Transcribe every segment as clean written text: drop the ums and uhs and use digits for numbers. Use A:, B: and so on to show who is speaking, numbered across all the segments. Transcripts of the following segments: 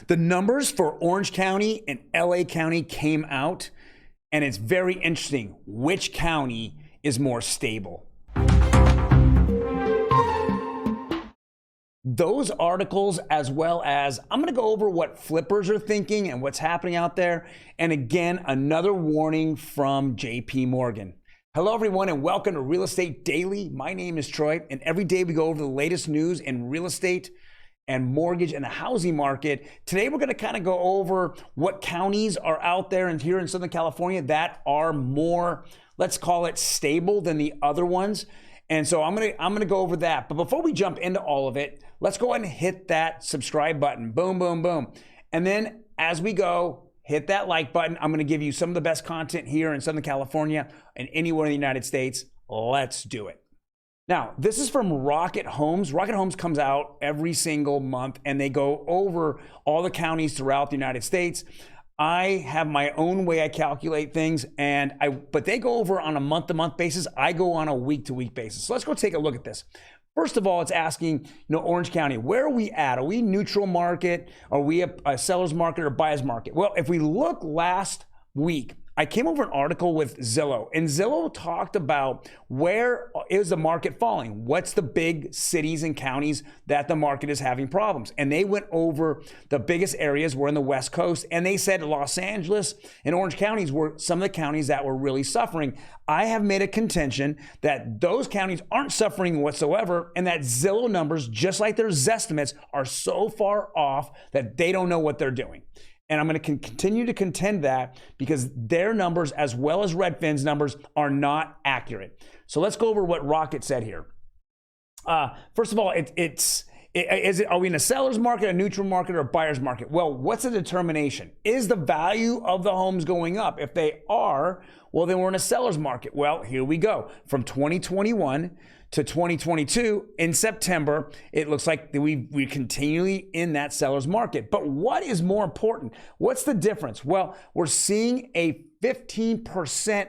A: The numbers for Orange County and LA County came out, and it's very interesting which county is more stable. Those articles, as well as I'm going to go over what flippers are thinking and what's happening out there. And again, another warning from JP Morgan. Hello, everyone, and welcome to Real Estate Daily. My name is Troy, and every day we go over the latest news in real estate and mortgage and the housing market. Today, we're going to kind of go over what counties are out there and here in Southern California that are more, let's call it, stable than the other ones. And so I'm gonna go over that. But before we jump into all of it, let's go ahead and hit that subscribe button. Boom, boom, boom. And then as we go, hit that like button. I'm gonna give you some of the best content here in Southern California and anywhere in the United States. Let's do it. Now, this is from Rocket Homes. Rocket Homes comes out every single month and they go over all the counties throughout the United States. I have my own way I calculate things, but they go over on a month-to-month basis. I go on a week-to-week basis. So let's go take a look at this. First of all, it's asking, Orange County, where are we at? Are we neutral market? Are we a seller's market or buyer's market? Well, if we look last week, I came over an article with Zillow, and Zillow talked about where is the market falling? What's the big cities and counties that the market is having problems? And they went over the biggest areas were in the West Coast, and they said Los Angeles and Orange counties were some of the counties that were really suffering. I have made a contention that those counties aren't suffering whatsoever, and that Zillow numbers, just like their Zestimates, are so far off that they don't know what they're doing. And I'm going to continue to contend that because their numbers, as well as Redfin's numbers, are not accurate. So let's go over what Rocket said here. First of all, are we in a seller's market, a neutral market, or a buyer's market? Well, what's the determination? Is the value of the homes going up? If they are, well, then we're in a seller's market. Well, here we go. From 2021 to 2022, in September, it looks like we're continually in that seller's market. But what is more important? What's the difference? Well, we're seeing a 15%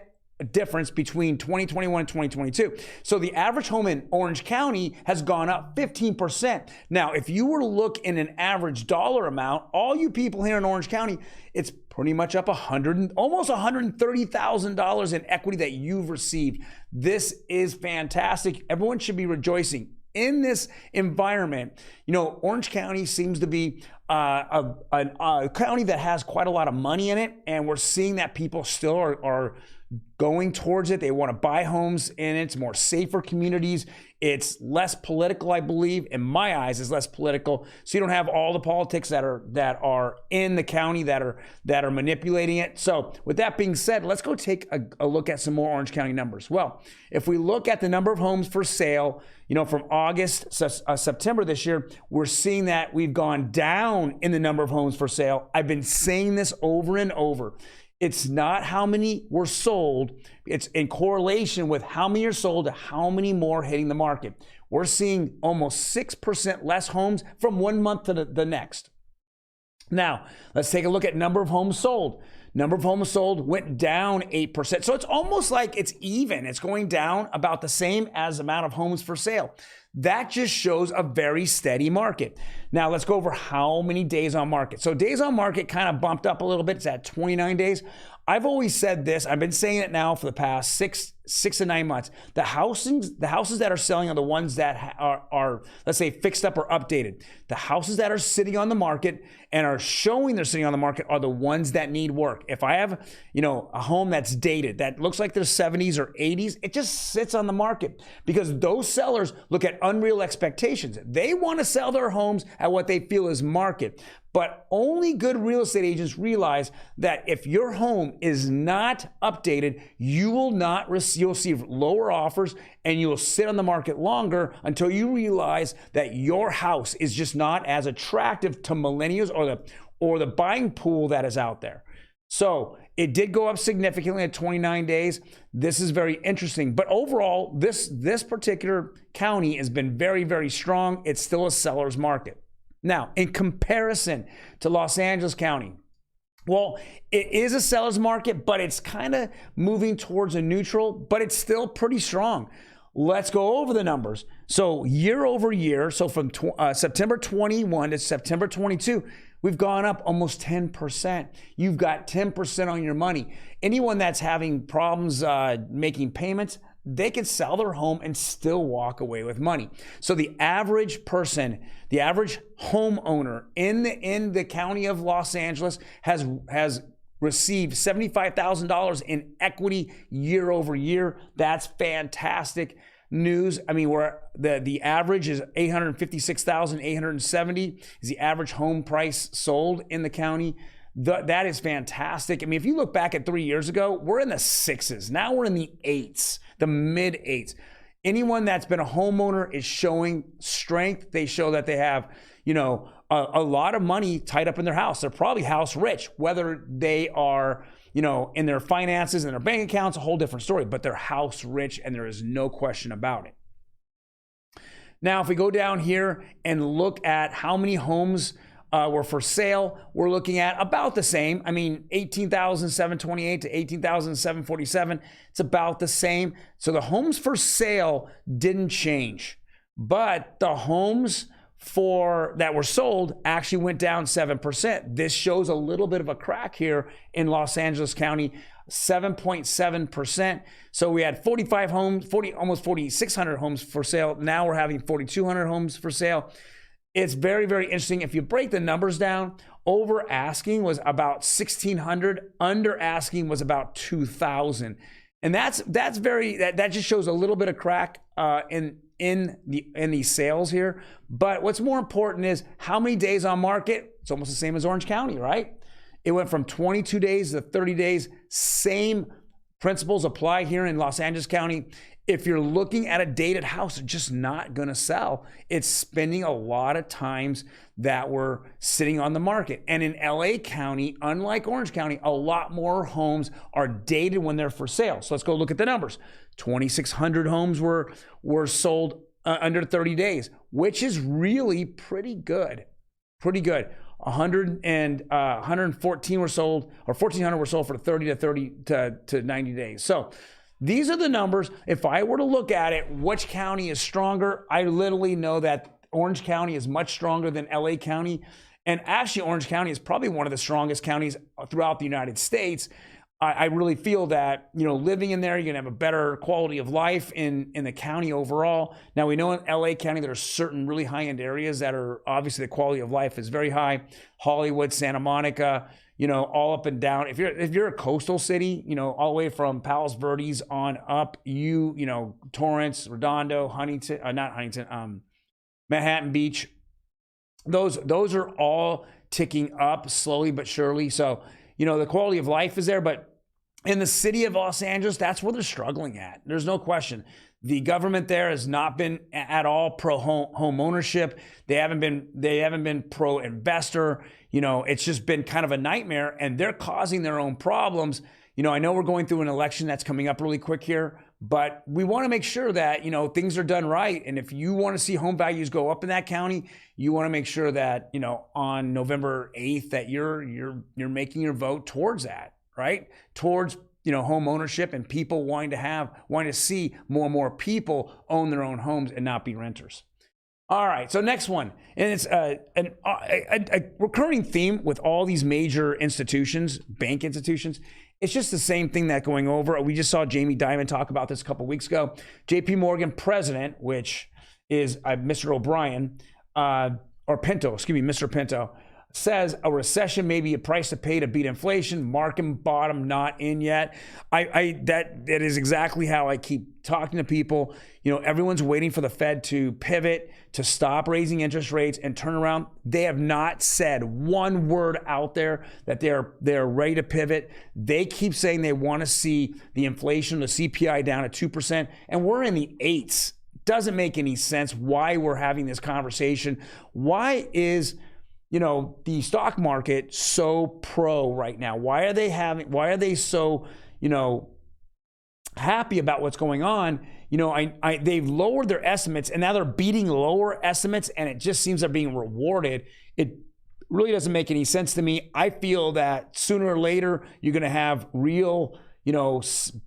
A: difference between 2021 and 2022. So the average home in Orange County has gone up 15%. Now, if you were to look in an average dollar amount, all you people here in Orange County, it's pretty much up almost $130,000 in equity that you've received. This is fantastic. Everyone should be rejoicing. In this environment, Orange County seems to be a county that has quite a lot of money in it, and we're seeing that people still are going towards it. They want to buy homes in it. It's more safer communities. It's less political, I believe. In my eyes, it's less political. So you don't have all the politics that are in the county that are manipulating it. So with that being said, let's go take a look at some more Orange County numbers. Well, if we look at the number of homes for sale, from August, September this year, we're seeing that we've gone down in the number of homes for sale. I've been saying this over and over. It's not how many were sold. It's in correlation with how many are sold to how many more hitting the market. We're seeing almost 6% less homes from one month to the next. Now, let's take a look at number of homes sold. Number of homes sold went down 8%. So it's almost like it's even. It's going down about the same as amount of homes for sale. That just shows a very steady market. Now let's go over how many days on market. So days on market kind of bumped up a little bit. It's at 29 days. I've always said this. I've been saying it now for the past six to 9 months. The houses that are selling are the ones that are, let's say, fixed up or updated. The houses that are sitting on the market and are showing they're sitting on the market are the ones that need work. If I have, a home that's dated, that looks like they're 70s or 80s, it just sits on the market because those sellers look at unreal expectations. They want to sell their homes at what they feel is market. But only good real estate agents realize that if your home is not updated, you'll see lower offers and you'll sit on the market longer until you realize that your house is just not as attractive to millennials or the buying pool that is out there. So it did go up significantly at 29 days. This is very interesting. But overall, this particular county has been very, very strong. It's still a seller's market. Now, in comparison to Los Angeles County, well, it is a seller's market, but it's kind of moving towards a neutral, but it's still pretty strong. Let's go over the numbers. So year over year, so from September 21 to September 22, We've gone up almost 10%. You've got 10% on your money. Anyone that's having problems making payments, they can sell their home and still walk away with money. So the average person, the average homeowner in the county of Los Angeles has received $75,000 in equity year over year. That's fantastic news. I mean, where the average is $856,870 is the average home price sold in the county. That is fantastic. I mean, if you look back at 3 years ago, we're in the sixes. Now we're in the eights, the mid eights. Anyone that's been a homeowner is showing strength. They show that they have, a lot of money tied up in their house. They're probably house rich, whether they are, in their finances and their bank accounts, a whole different story, but they're house rich and there is no question about it. Now, if we go down here and look at how many homes were for sale, we're looking at about the same. I mean, 18,728 to 18,747. It's about the same. So the homes for sale didn't change, but the homes that were sold actually went down 7%. This shows a little bit of a crack here in Los Angeles County, 7.7%. So we had 45 homes, almost 4,600 homes for sale. Now we're having 4,200 homes for sale. It's very, very interesting. If you break the numbers down, over asking was about 1,600, under asking was about 2,000. And that just shows a little bit of crack in the sales here. But what's more important is how many days on market. It's almost the same as Orange County, right? It went from 22 days to 30 days. Same principles apply here in Los Angeles County. If you're looking at a dated house, it's just not going to sell. It's spending a lot of times that we're sitting on the market. And in LA County, unlike Orange County, a lot more homes are dated when they're for sale. So let's go look at the numbers. 2,600 homes were sold under 30 days, which is really pretty good. Pretty good. 114 were sold, or 1,400 were sold for 30 to 90 days. So these are the numbers. If I were to look at it, which county is stronger? I literally know that Orange County is much stronger than LA County. And actually, Orange County is probably one of the strongest counties throughout the United States. I really feel that, living in there, you're going to have a better quality of life in the county overall. Now, we know in LA County, there are certain really high-end areas that are obviously the quality of life is very high. Hollywood, Santa Monica, all up and down. If you're a coastal city, all the way from Palos Verdes on up, Torrance, Redondo, Manhattan Beach, those are all ticking up slowly but surely. So, the quality of life is there, but in the city of Los Angeles, that's where they're struggling at. There's no question. The government there has not been at all pro home ownership. They haven't been pro investor. It's just been kind of a nightmare, and they're causing their own problems. I know we're going through an election that's coming up really quick here, but we want to make sure that, things are done right. And if you want to see home values go up in that county, you want to make sure that, on November 8th that you're making your vote towards that, right? Towards, home ownership and people wanting to see more and more people own their own homes and not be renters. All right, so next one, and it's a recurring theme with all these major institutions, bank institutions. It's just the same thing that going over. We just saw Jamie Dimon talk about this a couple weeks ago. JP Morgan president, which is Mr. O'Brien, or Pinto, Mr. Pinto, says a recession may be a price to pay to beat inflation. Market bottom not in yet. That is exactly how I keep talking to people. Everyone's waiting for the Fed to pivot, to stop raising interest rates and turn around. They have not said one word out there that they're ready to pivot. They keep saying they want to see the inflation, the CPI down at 2%, and we're in the 8s. Doesn't make any sense why we're having this conversation. Why is the stock market so pro right now? Why are they so, happy about what's going on? They've lowered their estimates and now they're beating lower estimates, and it just seems they're being rewarded. It really doesn't make any sense to me. I feel that sooner or later you're going to have real,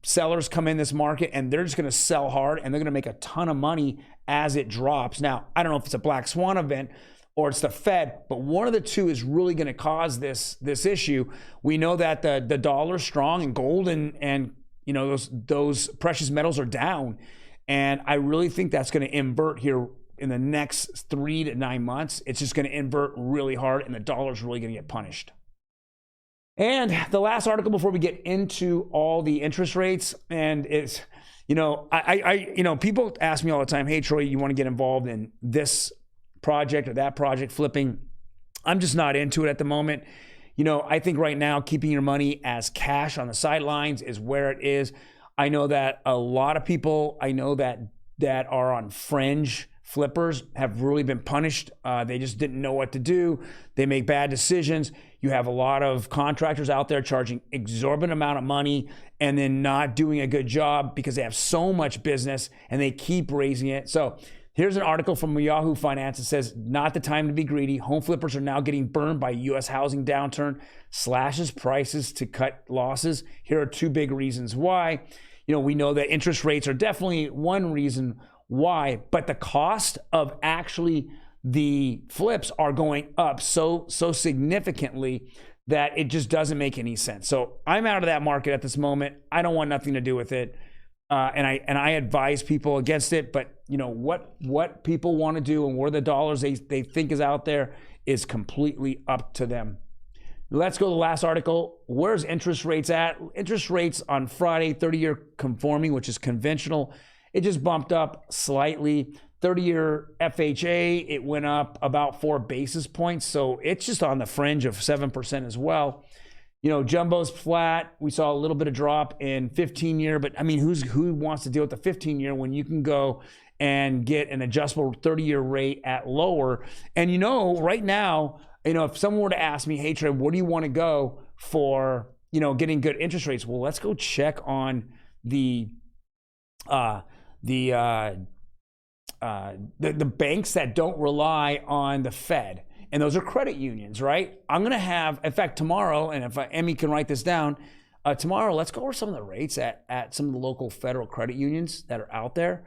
A: sellers come in this market and they're just going to sell hard and they're going to make a ton of money as it drops. Now, I don't know if it's a black swan event, or it's the Fed, but one of the two is really going to cause this issue. We know that the dollar's strong and gold and you know those precious metals are down, and I really think that's going to invert here in the next 3 to 9 months. It's just going to invert really hard, and the dollar's really going to get punished. And the last article before we get into all the interest rates, and it's, you know, people ask me all the time, hey, Troy, you want to get involved in this project or that project, flipping? I'm just not into it at the moment. You know, I think right now keeping your money as cash on the sidelines is where it is. I know that a lot of people that are on fringe flippers have really been punished. They just didn't know what to do. They make bad decisions. You have a lot of contractors out there charging exorbitant amount of money and then not doing a good job because they have so much business and they keep raising it. So here's an article from Yahoo Finance that says, not the time to be greedy. Home flippers are now getting burned by U.S. housing downturn, slashes prices to cut losses. Here are 2 big reasons why. You know, we know that interest rates are definitely one reason why, but the cost of actually the flips are going up so significantly that it just doesn't make any sense. So I'm out of that market at this moment. I don't want nothing to do with it. And I advise people against it, but you know what people want to do and where the dollars they think is out there is completely up to them. Let's go to the last article. Where's interest rates at? Interest rates on Friday, 30-year conforming, which is conventional, it just bumped up slightly. 30-year FHA, it went up about 4 basis points. So it's just on the fringe of 7% as well. You know, jumbo's flat. We saw a little bit of drop in 15-year, but I mean, who wants to deal with the 15-year when you can go and get an adjustable 30-year rate at lower? And you know, right now, you know, if someone were to ask me, hey, Trey, where do you want to go for, you know, getting good interest rates? Well, let's go check on the banks that don't rely on the Fed, and those are credit unions, right? I'm gonna have, in fact, tomorrow, and if Emmy can write this down, tomorrow, let's go over some of the rates at some of the local federal credit unions that are out there,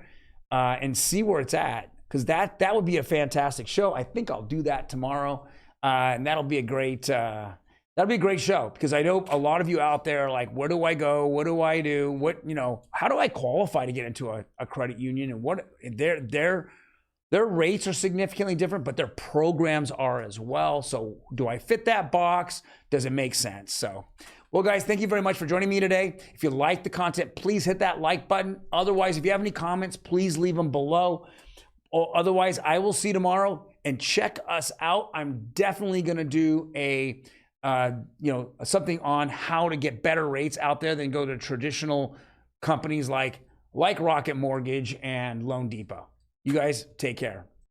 A: and see where it's at, because that would be a fantastic show. I think I'll do that tomorrow, and that'll be a great show, because I know a lot of you out there are like, where do I go? What do I do? What, you know, how do I qualify to get into a credit union? And what their rates are significantly different, but their programs are as well. So do I fit that box? Does it make sense? So, well, guys, thank you very much for joining me today. If you like the content, please hit that like button. Otherwise, if you have any comments, please leave them below. Or otherwise, I will see you tomorrow, and check us out. I'm definitely going to do a something on how to get better rates out there than go to traditional companies like Rocket Mortgage and Loan Depot. You guys take care.